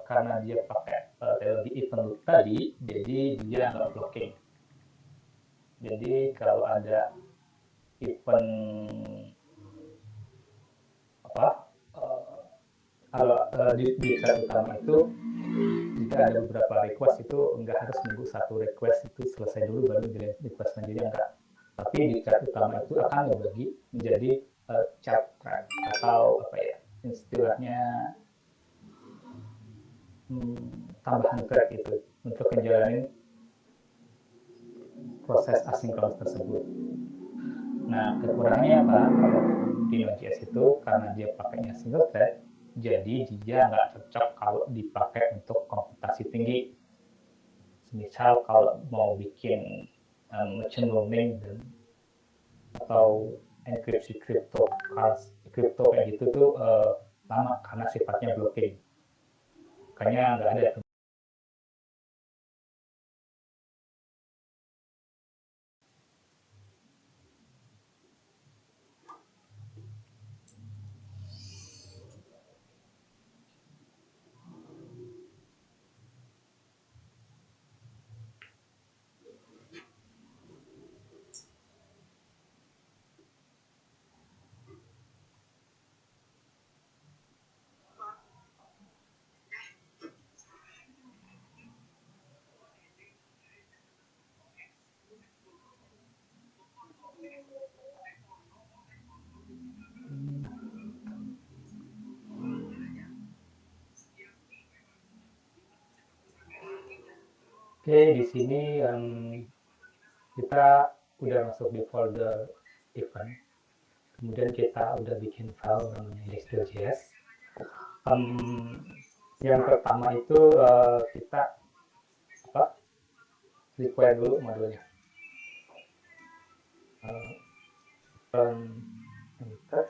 karena dia pakai teknologi event loop tadi, jadi dia nggak blocking. Jadi kalau ada event apa kalau di thread utama itu jika ada beberapa request itu nggak harus nunggu satu request itu selesai dulu baru di request selanjutnya, enggak, tapi di thread utama itu akan dibagi menjadi chat thread atau apa ya istilahnya tambahan thread itu untuk menjalani proses asinkronus tersebut. Nah, kekurangannya apa? Kalau di Node.js itu karena dia pakainya single thread, jadi dia nggak cocok kalau dipakai untuk komputasi tinggi. Misal kalau mau bikin machine learning atau enkripsi kripto kayak gitu tuh lama karena sifatnya blocking. Makanya nggak ada. Oke, di sini kita udah masuk di folder event. Kemudian kita udah bikin file namanya index.js. Yang pertama itu kita require dulu modulnya. Enter.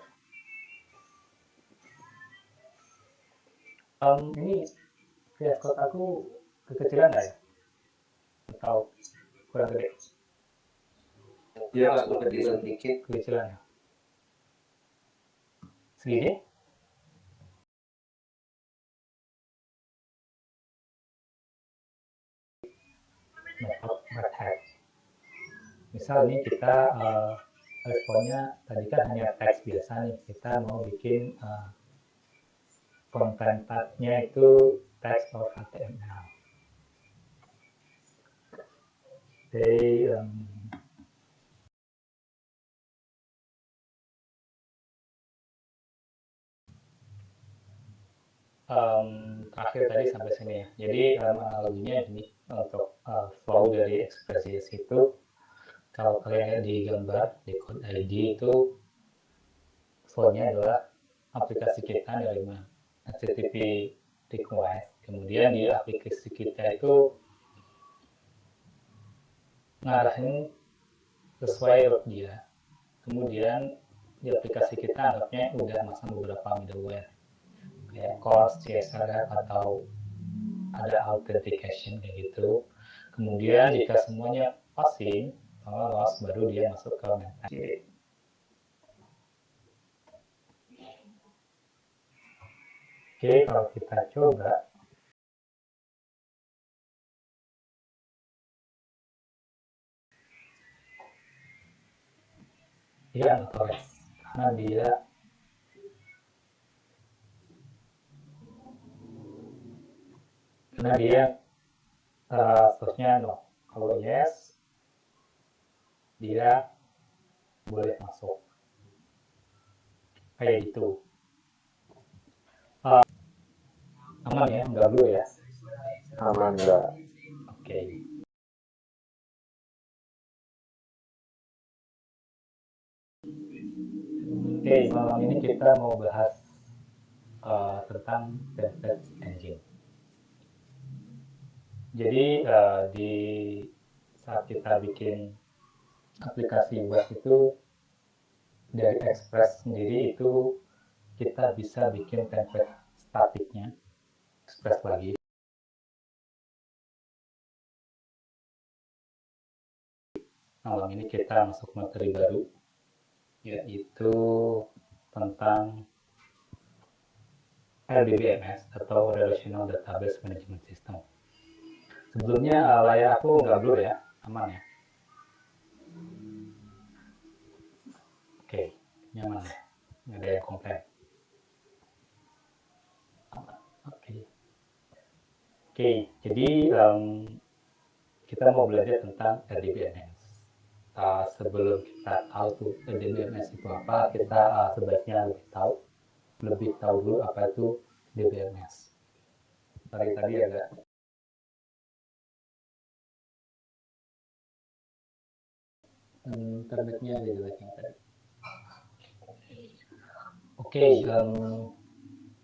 Ini VS Code aku kekecilan nggak ya? Atau kurang gede? Ya, agak kecil dikit. Kekecilan ya? Segini? Method red hat. Misal ini kita responnya tadi kan hanya teks biasa nih, kita mau bikin content type-nya itu text or HTML. Jadi terakhir tadi sampai sini ya. Jadi analoginya ini untuk flow dari ekspresi itu, kalau kalian lihat di gambar di code ID itu flow-nya adalah aplikasi kita menerima HTTP request, kemudian di aplikasi kita itu ngarahin sesuai route dia, kemudian di aplikasi kita anggapnya udah masang beberapa middleware kayak CORS, CSRF atau ada authentication kayak gitu. Kemudian jika semuanya passing, lolos, baru dia masuk ke maintain. Oke, kalau kita coba dia notorious karena dia seterusnya no. Kalau yes, dia boleh masuk kayak gitu. Aman ya, enggak dulu ya? Aman enggak? Oke. Oke, malam ini kita mau bahas tentang template engine. Jadi di saat kita bikin aplikasi web itu dari Express sendiri itu kita bisa bikin template statiknya Express lagi. Malam ini kita masuk materi baru yaitu tentang RDBMS atau Relational Database Management System. Sebelumnya layar aku nggak blur ya, aman ya? Oke, nyaman ya, nggak ada yang komplain. Oke, jadi kita mau belajar tentang RDBMS. Sebelum kita tahu tuh RDBMS itu apa, kita sebaiknya lebih tahu dulu apa itu DBMS. Sorry tadi agak internetnya agak jelek yang tadi. Oke,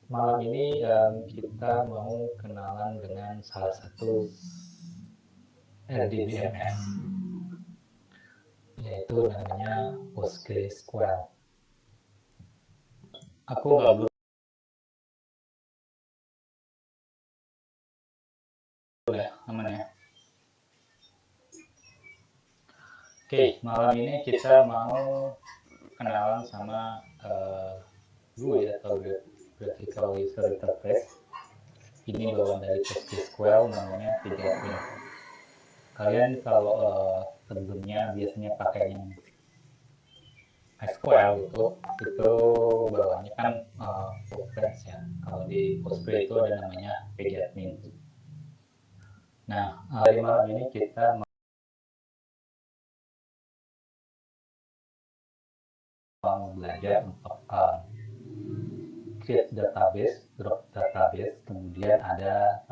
malam ini kita mau kenalan dengan salah satu RDBMS, yaitu namanya PostgreSQL. Aku nggak belum ya, aman ya. Oke, malam ini kita mau kenalan sama GUI atau Graphical User Interface. Ini bawaan dari PostgreSQL, namanya Pidgin. Kalian kalau sebelumnya biasanya pakai yang SQL itu bawaannya kan Postgres ya. Kalau di Postgres itu ada namanya Pidgin. Nah, hari malam ini kita mau belajar untuk create database, drop database, kemudian ada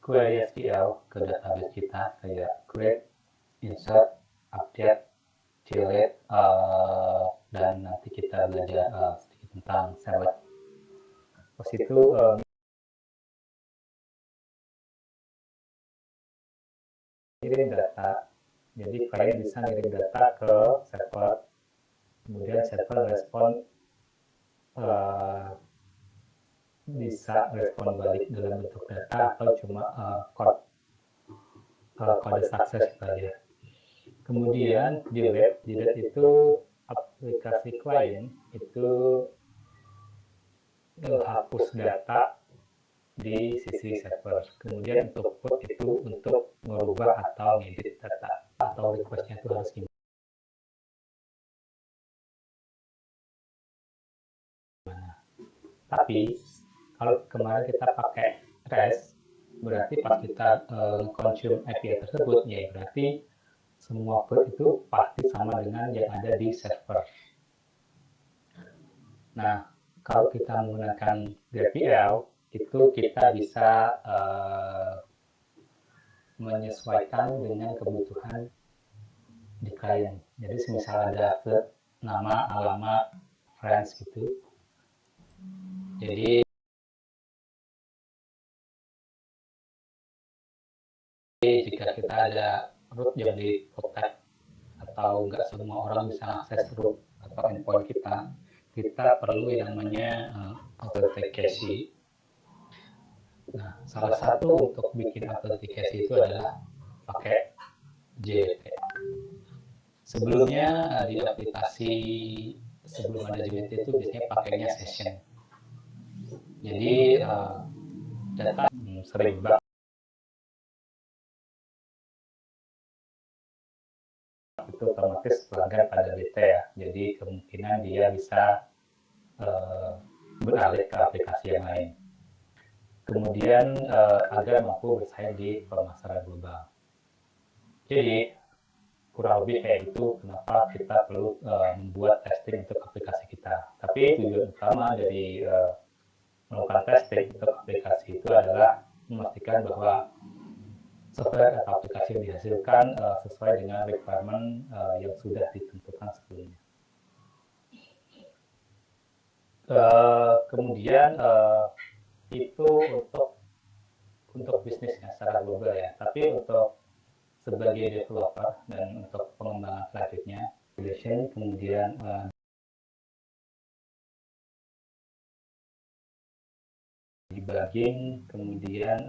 query SQL ke database kita kayak create, insert, update, delete, dan nanti kita belajar sedikit tentang select. Pas itu kirim data, jadi kalian bisa ngirim data ke server, kemudian server respon bisa respon balik dalam bentuk data atau cuma kode sukses saja. Kemudian di web itu aplikasi klien itu hapus data di sisi server. Kemudian untuk output itu untuk merubah atau ngedit data atau requestnya itu harus gimana. Tapi kalau kemarin kita pakai REST, berarti pas kita consume API tersebut, ya berarti semua output itu pasti sama dengan yang ada di server. Nah, kalau kita menggunakan GraphQL, itu kita bisa menyesuaikan dengan kebutuhan di klien. Jadi misal ada nama, alamat, friends gitu. Jadi jika kita ada root yang di protect atau nggak semua orang bisa akses root atau endpoint kita perlu yang namanya authentication. Nah, salah satu untuk bikin authentication itu adalah pakai JWT. Sebelumnya di aplikasi sebelum ada JWT itu biasanya pakainya session. Jadi data sering bug. Itu otomatis pelanggan pada bete ya. Jadi kemungkinan dia bisa beralih ke aplikasi yang lain. Kemudian agar mampu bersaing di pemasaran global. Jadi kurang lebih kayak itu kenapa kita perlu membuat testing untuk aplikasi kita. Tapi tujuan utama dari melakukan testing untuk aplikasi itu adalah memastikan bahwa software atau aplikasi yang dihasilkan sesuai dengan requirement yang sudah ditentukan sebelumnya. Kemudian itu untuk bisnisnya secara global ya. Tapi untuk sebagai developer dan untuk pengembangan selanjutnya, kemudian debugging, kemudian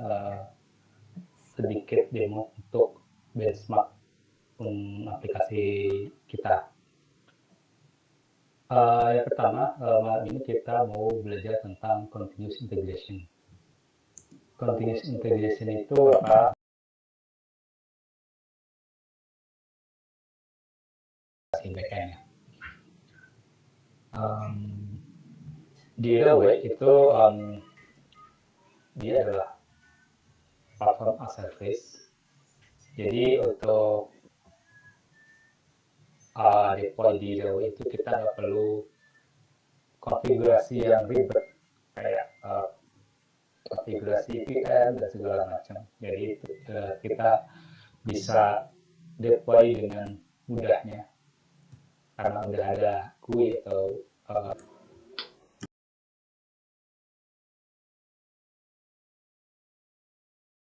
sedikit demo untuk benchmark aplikasi kita. Yang pertama, malam ini kita mau belajar tentang continuous integration. Continuous integration itu apa? Backend-nya. Di Relay itu dia adalah platform as service. Jadi untuk deploy di Relay itu kita nggak perlu konfigurasi yang ribet kayak konfigurasi VM dan segala macam. Jadi kita bisa deploy dengan mudahnya karena udah ada GUI atau